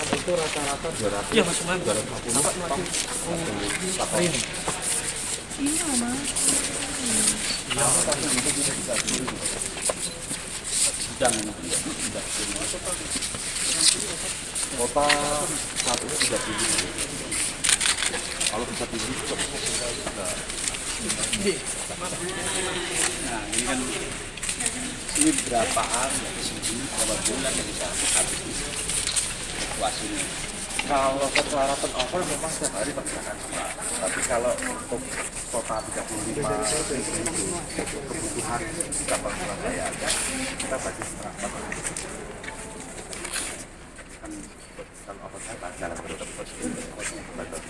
Itu rata-rata 200. Iya Mas Umar. 250 ton. Iya Mas. Sedang Kota satu 30. Kalau bisa tinggi cukup. Nah, ini kan ini berapaan dari sini berapa bulan yang bisa habis fluktuasinya. Kalau persyaratan over memang setiap hari pergerakan sama. Tapi kalau untuk kota 35 untuk kebutuhan cabang Surabaya aja kita bagi seperempat. Kan kalau overnya jalan terus kosnya batas.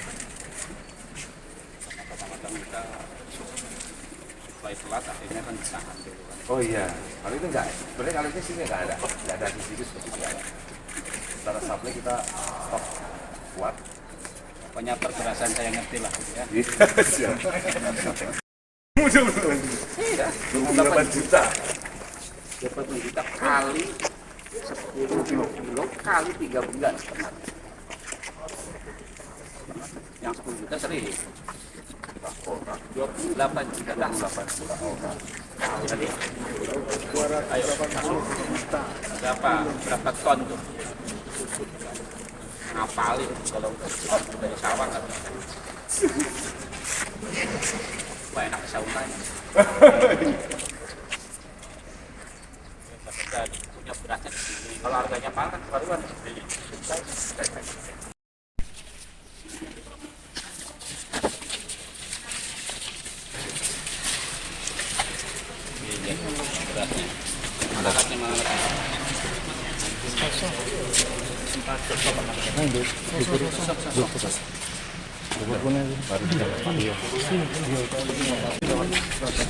Kadang-kadang kita supply telat akhirnya kan ditahan dulu kan. Oh iya, kalau itu enggak. Sebenarnya kalau ini sini enggak ada di situ seperti itu ya. Secara supply kita stok kuat. Pokoknya perberasan saya ngerti lah ya. Iya. Iya, 28 juta. 20 juta kali 10 kilo kali 3 bulan sebenarnya. Yang 10 juta sering 28 juta dah 8 juta orang. jadi ayo berapa ton tuh ngapalin kalau dari sawah kan wah enak sautannya kita punya berasnya di sini kalau harganya mahal kan baruan beli. Berasnya masaknya mana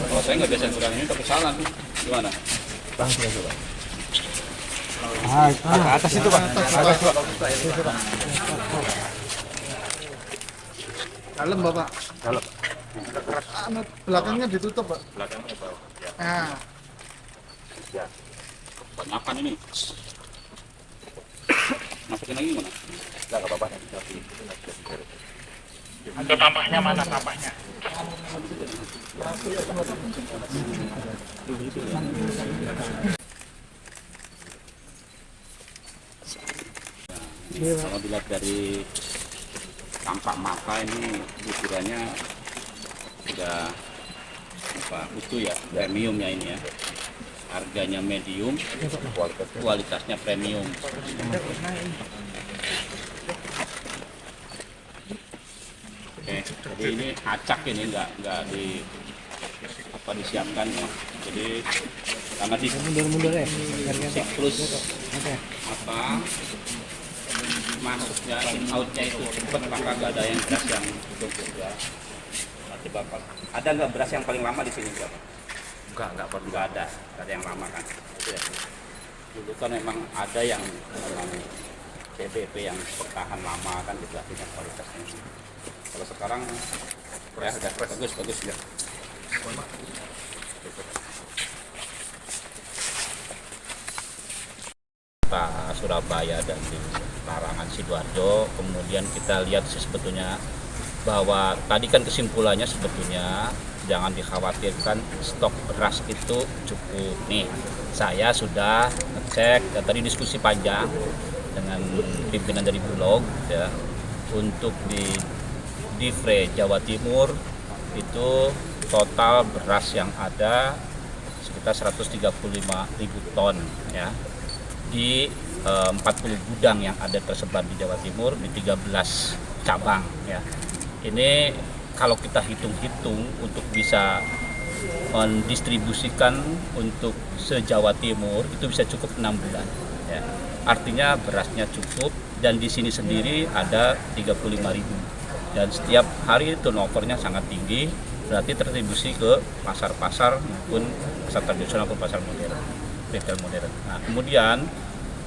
oh saya nggak biasa kurang ini tapi salah nih gimana Ke atas itu Pak. Dalam Bapak. Dalam. Belakangnya ditutup Pak. Belakangnya bawah. Ya. Nah. Ya. banyakan ini masukin lagi mana Enggak apa-apa nanti. Ada tampaknya mana tampaknya? kalau dilihat dari tampak mata ini ukurannya sudah utuh ya, premiumnya ini ya. Harganya medium, kualitasnya premium. Oke, jadi ini acak ini nggak disiapkan ya. Jadi karena di siklus masuknya in outnya itu cepat maka nggak ada yang beras yang cukup ya. Nanti bapak ada nggak beras yang paling lama di sini berapa? Enggak perlu. Nggak ada yang lama kan. Itu ya. Dulu kan memang ada yang memang CBP yang bertahan lama kan juga punya kualitasnya. Kalau sekarang ya udah bagus ya. Kota Surabaya dan di Larangan Sidoarjo, kemudian kita lihat sebetulnya bahwa tadi kan kesimpulannya sebetulnya jangan dikhawatirkan stok beras itu cukup. Nih, saya sudah ngecek dan tadi diskusi panjang dengan pimpinan dari Bulog ya, untuk di Divre Jawa Timur itu total beras yang ada sekitar 135.000 ton ya, di 40 gudang yang ada tersebar di Jawa Timur di 13 cabang ya. Ini kalau kita hitung-hitung untuk bisa mendistribusikan untuk se-Jawa Timur itu bisa cukup 6 bulan ya. Artinya berasnya cukup dan di sini sendiri ada 35.000 dan setiap hari turnovernya sangat tinggi, berarti terdistribusi ke pasar-pasar maupun pasar tradisional maupun pasar modern, retail modern. Nah, kemudian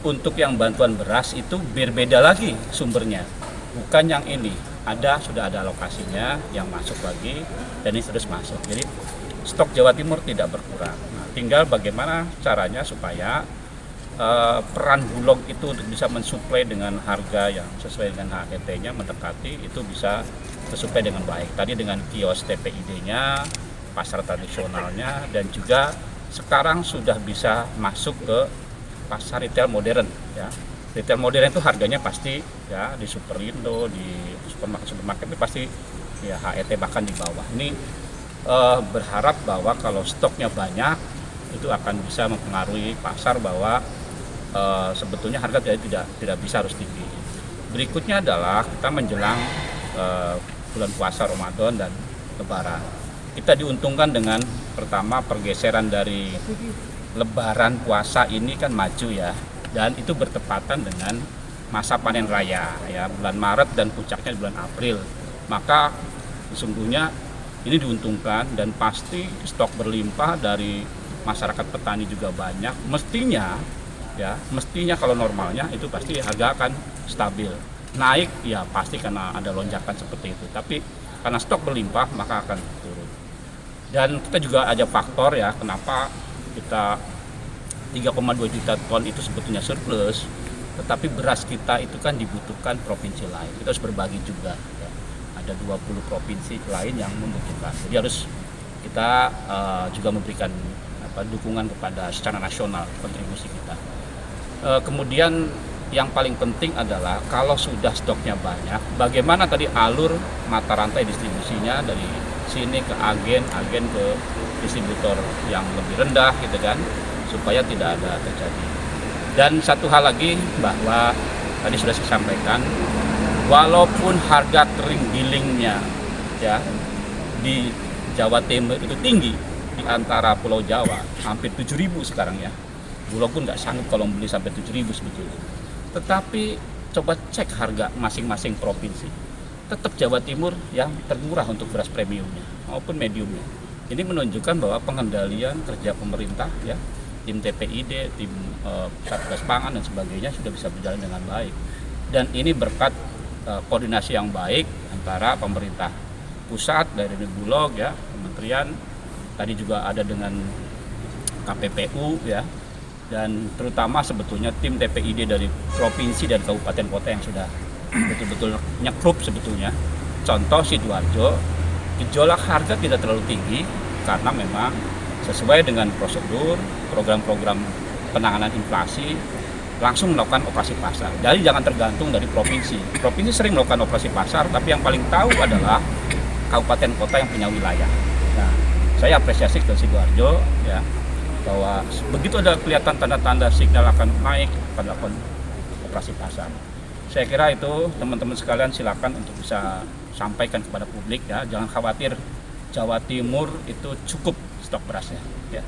untuk yang bantuan beras itu berbeda lagi sumbernya, bukan yang ini. Sudah ada alokasinya yang masuk lagi dan ini terus masuk. Jadi stok Jawa Timur tidak berkurang. Nah, tinggal bagaimana caranya supaya peran Bulog itu untuk bisa mensuplai dengan harga yang sesuai dengan HET-nya mendekati itu bisa tersuplai dengan baik. Tadi dengan kios TPID-nya, pasar tradisionalnya, dan juga sekarang sudah bisa masuk ke pasar retail modern ya. Retail modern itu harganya pasti ya di Superindo, di supermarket itu pasti ya HET bahkan di bawah. Ini berharap bahwa kalau stoknya banyak itu akan bisa mempengaruhi pasar bahwa sebetulnya harga tidak bisa harus tinggi. Berikutnya adalah kita menjelang bulan puasa Ramadan dan Lebaran. Kita diuntungkan dengan pertama pergeseran dari Lebaran puasa ini kan maju ya, dan itu bertepatan dengan masa panen raya ya, bulan Maret dan puncaknya di bulan April. Maka sesungguhnya ini diuntungkan dan pasti stok berlimpah dari masyarakat petani juga banyak. Mestinya kalau normalnya itu pasti harga akan stabil. Naik ya pasti karena ada lonjakan seperti itu. Tapi karena stok berlimpah maka akan turun. Dan kita juga ada faktor ya kenapa kita 3,2 juta ton itu sebetulnya surplus, tetapi beras kita itu kan dibutuhkan provinsi lain. Kita harus berbagi juga. Ya. Ada 20 provinsi lain yang membutuhkan. Jadi harus kita juga memberikan dukungan kepada secara nasional kontribusi kita. Kemudian yang paling penting adalah kalau sudah stoknya banyak, bagaimana tadi alur mata rantai distribusinya dari sini ke agen ke distributor yang lebih rendah gitu kan, supaya tidak ada terjadi. Dan satu hal lagi bahwa tadi sudah saya sampaikan, walaupun harga kering gilingnya ya di Jawa Timur itu tinggi di antara Pulau Jawa, hampir 7.000 sekarang ya. Bulog pun nggak sanggup kalau membeli sampai 7.000 sebetulnya. Tetapi coba cek harga masing-masing provinsi. Tetap Jawa Timur yang termurah untuk beras premiumnya maupun mediumnya. Ini menunjukkan bahwa pengendalian kerja pemerintah ya, tim TPID, tim Satgas Pangan dan sebagainya sudah bisa berjalan dengan baik. Dan ini berkat koordinasi yang baik antara pemerintah pusat dari Bulog ya, kementerian, tadi juga ada dengan KPPU ya, dan terutama sebetulnya tim TPID dari provinsi dan kabupaten kota yang sudah betul-betul nyekrup sebetulnya. Contoh Sidoarjo, gejolak harga tidak terlalu tinggi karena memang sesuai dengan prosedur program-program penanganan inflasi langsung melakukan operasi pasar. Jadi jangan tergantung dari provinsi. Provinsi sering melakukan operasi pasar, tapi yang paling tahu adalah kabupaten kota yang punya wilayah. Nah, saya apresiasi ke Sidoarjo ya, bahwa begitu ada kelihatan tanda-tanda sinyal akan naik pada operasi pasar. Saya kira itu teman-teman sekalian silakan untuk bisa sampaikan kepada publik ya, jangan khawatir, Jawa Timur itu cukup stok berasnya ya.